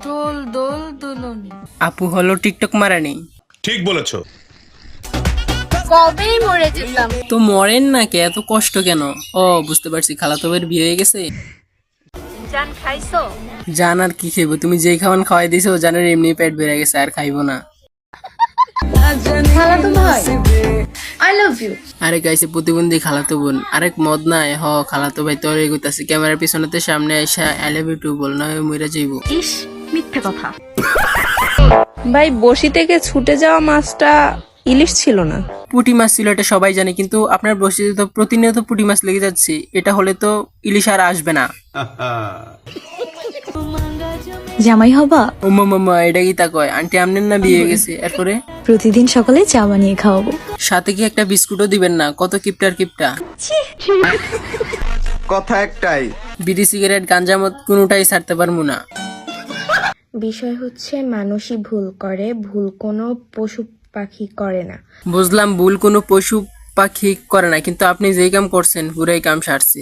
দোল দোল দোলনি। আপু হলো টিকটক মারানি। ঠিক বলেছো। কবেই মরে যেতাম। তো মরেন না কে, এত কষ্ট কেন? ও বুঝতে পারছি, খালাতো ভাইয়ের বিয়ে হয়ে গেছে। জান খাইছো? জান আর কি খাইবো, তুমি যেই খাওয়ান খাওয়াই দিছো জানের এমনি পেট বেড়ে গেছে, আর খাইবো না। খালাতো ভাই আই লাভ ইউ। আরে গাইছে প্রতিবন্ধী খালাতো বোন, আরেক মদ নাই হ খালাতো ভাই তোর এগোইতাছে ক্যামেরার পিছনেতে সামনে আইসা আই লাভ ইউ টু বল, না মইরা যাইবো। ইস মিথ্যে কথা। ভাই বসি থেকে ছুটে যাওয়া মাছটা ইলিশ ছিল না। পুঁটি মাছ ছিল এটা সবাই জানে, কিন্তু আপনার বসিতে তো প্রতিনিয়ত পুঁটি মাছ লেগে যাচ্ছে, এটা হলে তো ইলিশ আর আসবে না। জামাই হবা? ও মামা এটা কি তা কয়? আন্টি আমনের না বিয়ে হয়ে গেছে? এরপরে প্রতিদিন সকালে চা বানিয়ে খাওয়াবো। সাথে কি একটা বিস্কুটও দিবেন না? কত কিপটার কিপটা। কথা একটাই, বিড়ি সিগারেট গাঞ্জা মদ কোনোটাই ছাড়তে পারবো না। বিষয় হচ্ছে মানুষই ভুল করে, ভুল কোনো পশু পাখি করে না। বুঝলাম ভুল কোনো পশু পাখি করে না, কিন্তু আপনি যেই কাম করছেন পুরাই কাম সারছে।